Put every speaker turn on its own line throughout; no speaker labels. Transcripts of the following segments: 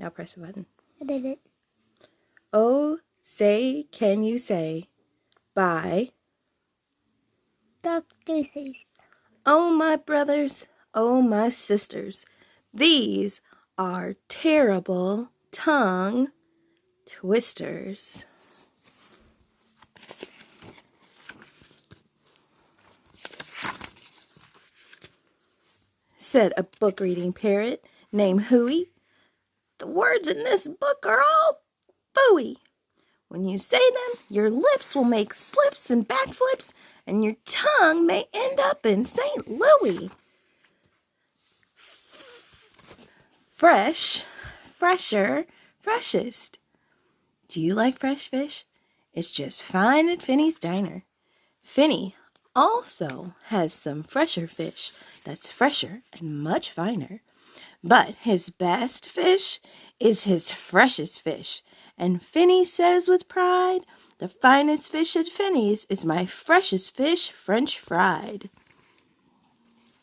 Now press the button.
I did it.
Oh, say, can you say, by
Dr.
oh, my brothers, oh, my sisters, these are terrible tongue twisters. Said a book-reading parrot named Hooey. The words in this book are all phooey. When you say them, your lips will make slips and backflips, and your tongue may end up in St. Louis. Fresh, fresher, freshest. Do you like fresh fish? It's just fine at Finny's Diner. Finny also has some fresher fish that's fresher and much finer. But his best fish is his freshest fish. And Finny says with pride, the finest fish at Finny's is my freshest fish, French fried.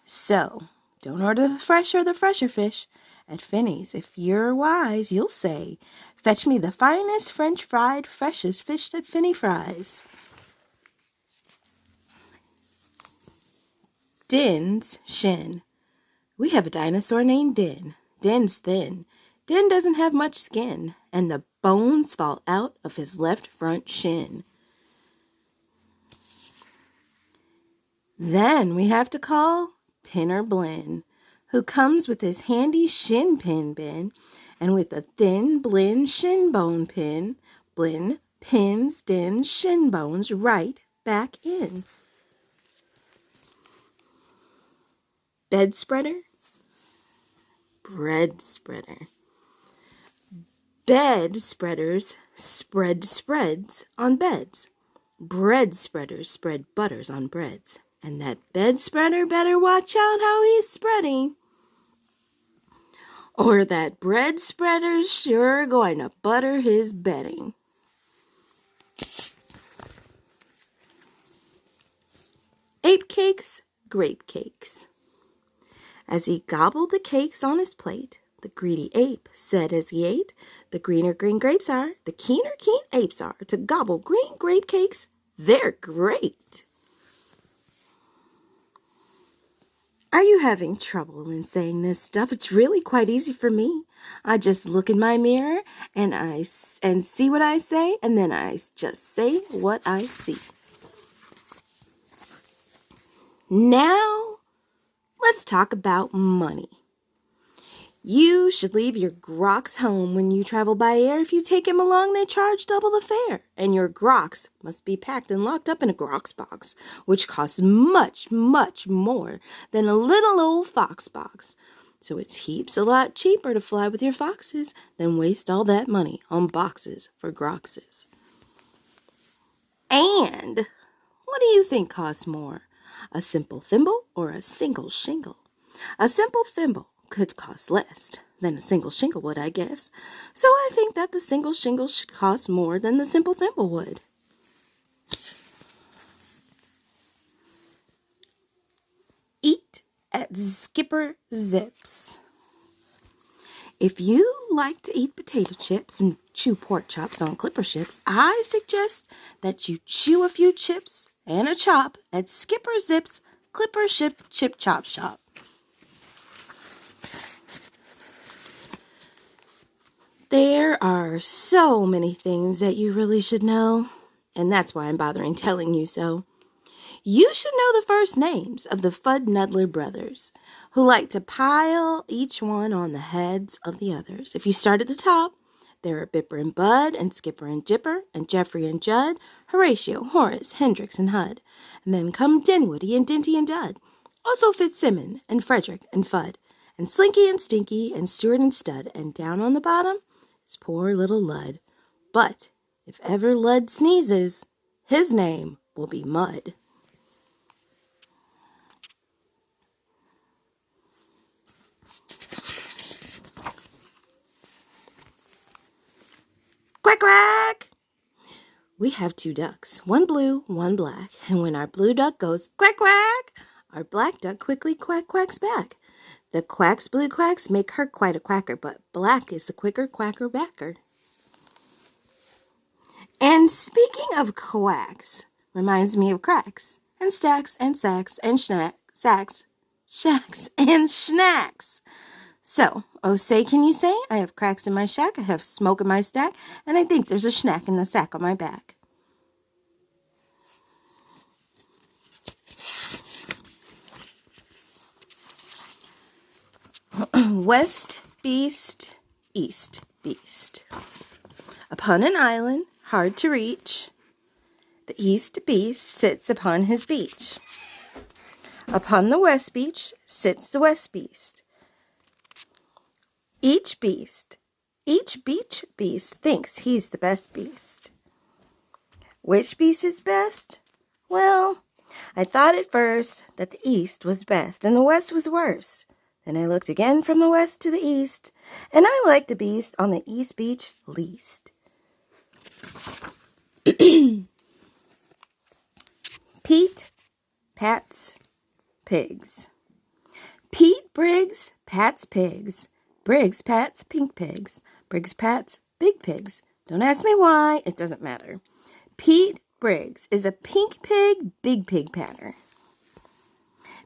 So, don't order the fresher fish at Finny's. If you're wise, you'll say, fetch me the finest French fried, freshest fish that Finny fries. Din's shin. We have a dinosaur named Din. Din's thin. Din doesn't have much skin, and the bones fall out of his left front shin. Then we have to call Pinner Blin, who comes with his handy shin pin bin, and with a thin Blin shin bone pin, Blin pins Din's shin bones right back in. Bed spreader, bread spreader. Bed spreaders spread spreads on beds. Bread spreaders spread butters on breads. And that bed spreader better watch out how he's spreading, or that bread spreader's sure going to butter his bedding. Ape cakes, grape cakes. As he gobbled the cakes on his plate, the greedy ape said as he ate, the greener green grapes are, the keener keen apes are. To gobble green grape cakes, they're great. Are you having trouble in saying this stuff? It's really quite easy for me. I just look in my mirror and see what I say, and then I just say what I see. Now, let's talk about money. You should leave your grocs home when you travel by air. If you take him along, they charge double the fare. And your grocs must be packed and locked up in a grocs box, which costs much, much more than a little old fox box. So it's heaps a lot cheaper to fly with your foxes than waste all that money on boxes for groxes. And what do you think costs more? A simple thimble or a single shingle? A simple thimble could cost less than a single shingle would, I guess. So I think that the single shingle should cost more than the simple thimble would. Eat at Skipper Zip's. If you like to eat potato chips and chew pork chops on clipper ships, I suggest that you chew a few chips and a chop at Skipper Zip's Clipper Ship Chip Chop Shop. There are so many things that you really should know, and that's why I'm bothering telling you so. You should know the first names of the Fudd-Nuddler brothers, who like to pile each one on the heads of the others. If you start at the top, there are Bipper and Bud, and Skipper and Jipper, and Jeffrey and Judd, Horatio, Horace, Hendrix, and Hud. And then come Dinwoody and Dinty and Dud. Also Fitzsimmon and Frederick and Fudd, and Slinky and Stinky, and Stuart and Stud. And down on the bottom is poor little Lud. But if ever Lud sneezes, his name will be Mud. Quack, quack! We have 2 ducks, one blue, one black, and when our blue duck goes quack, quack, our black duck quickly quack, quacks back. The quack's blue quacks make her quite a quacker, but black is a quicker quacker backer. And speaking of quacks, reminds me of cracks, and stacks, and sacks, and shacks and snacks. So, oh say can you say, I have cracks in my shack, I have smoke in my stack, and I think there's a snack in the sack on my back. West beast, east beast. Upon an island, hard to reach, the east beast sits upon his beach. Upon the west beach sits the west beast. Each beach beast thinks he's the best beast. Which beast is best? Well, I thought at first that the east was best and the west was worse. Then I looked again from the west to the east, and I liked the beast on the east beach least. Pete, Pat's, pigs. Pete, Briggs, Pat's pigs. Briggs, Pat's, pink pigs. Briggs, Pat's, big pigs. Don't ask me why, it doesn't matter. Pete Briggs is a pink pig, big pig patter.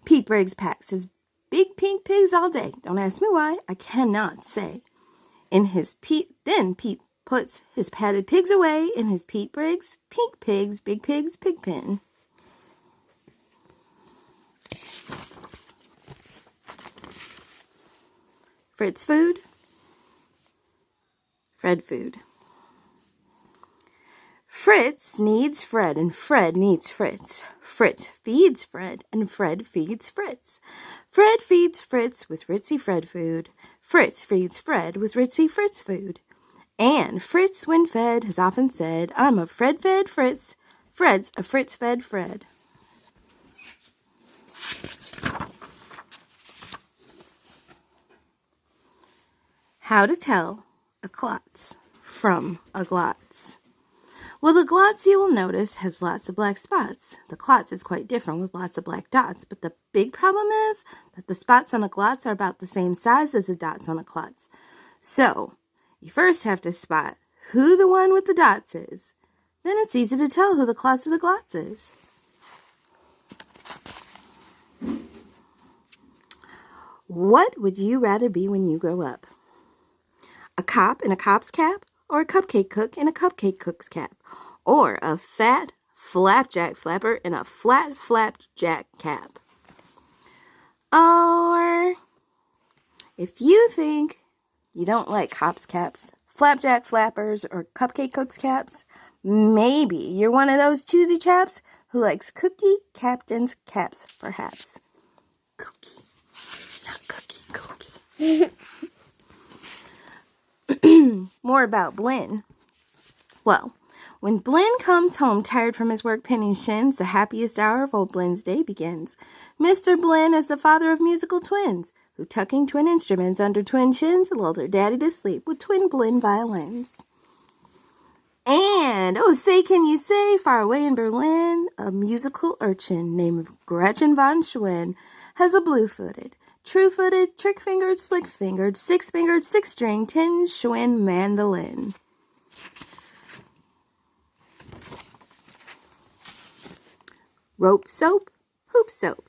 Pete Briggs packs his big pink pigs all day. Don't ask me why, I cannot say. Then Pete puts his patted pigs away in his Pete Briggs, pink pigs, big pigs, pig pen. Fritz Food, Fred Food. Fritz needs Fred and Fred needs Fritz. Fritz feeds Fred and Fred feeds Fritz. Fred feeds Fritz with Ritzy Fred food. Fritz feeds Fred with Ritzy Fritz food. And Fritz, when fed, has often said, I'm a Fred-fed Fritz. Fred's a Fritz-fed Fred. How to tell a klotz from a glotz. Well, the glotz, you will notice, has lots of black spots. The klotz is quite different with lots of black dots, but the big problem is that the spots on a glotz are about the same size as the dots on a klotz. So, you first have to spot who the one with the dots is. Then it's easy to tell who the klotz or the glotz is. What would you rather be when you grow up? A cop in a cop's cap, or a cupcake cook in a cupcake cook's cap, or a fat flapjack flapper in a flat flapjack cap. Or if you think you don't like cops' caps, flapjack flappers, or cupcake cooks' caps, maybe you're one of those choosy chaps who likes cookie captain's caps, perhaps. Cookie, not cookie, cookie. More about Blin. Well, when Blin comes home tired from his work pinning shins, the happiest hour of old Blin's day begins. Mr. Blin is the father of musical twins, who tucking twin instruments under twin chins lull their daddy to sleep with twin Blin violins. And, oh say can you say, far away in Berlin, a musical urchin named Gretchen von Schwinn has a blue-footed, true-footed, trick-fingered, slick-fingered, six-fingered, six-string, tin Schwinn mandolin. Rope soap, hoop soap.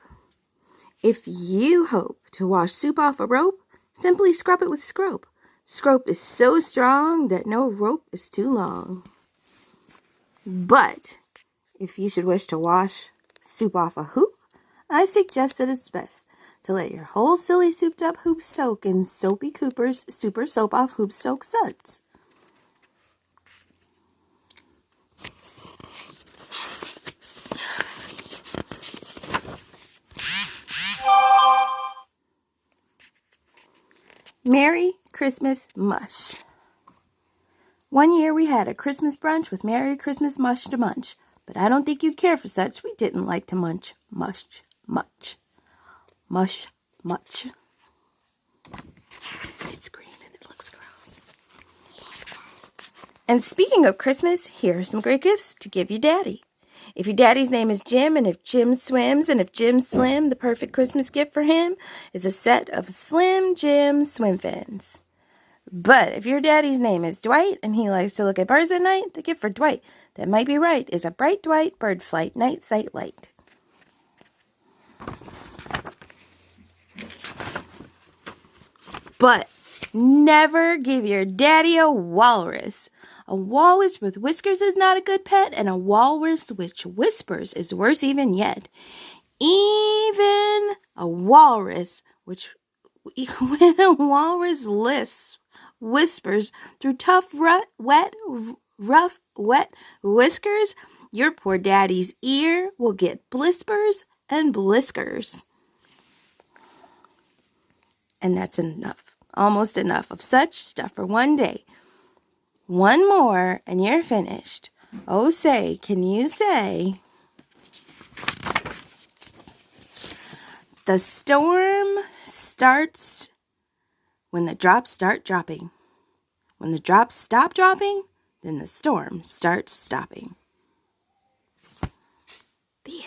If you hope to wash soup off a rope, simply scrub it with scrope. Scrope is so strong that no rope is too long. But if you should wish to wash soup off a hoop, I suggest that it's best to let your whole silly souped up hoop soak in Soapy Cooper's Super Soap Off Hoop Soak Suds. Merry Christmas Mush. One year we had a Christmas brunch with Merry Christmas mush to munch, but I don't think you'd care for such. We didn't like to munch much, much. Mush, much. It's green and it looks gross. And speaking of Christmas, here are some great gifts to give you Daddy. If your daddy's name is Jim, and if Jim swims, and if Jim's slim, the perfect Christmas gift for him is a set of Slim Jim swim fins. But if your daddy's name is Dwight, and he likes to look at birds at night, the gift for Dwight that might be right is a bright Dwight bird flight night sight light. But never give your daddy a walrus. A walrus with whiskers is not a good pet, and a walrus which whispers is worse even yet. Even a walrus when a walrus whispers through tough, rough, wet whiskers, your poor daddy's ear will get blispers and bliskers. And that's enough, almost enough of such stuff for one day. One more and you're finished. Oh, say, can you say, the storm starts when the drops start dropping. When the drops stop dropping, then the storm starts stopping.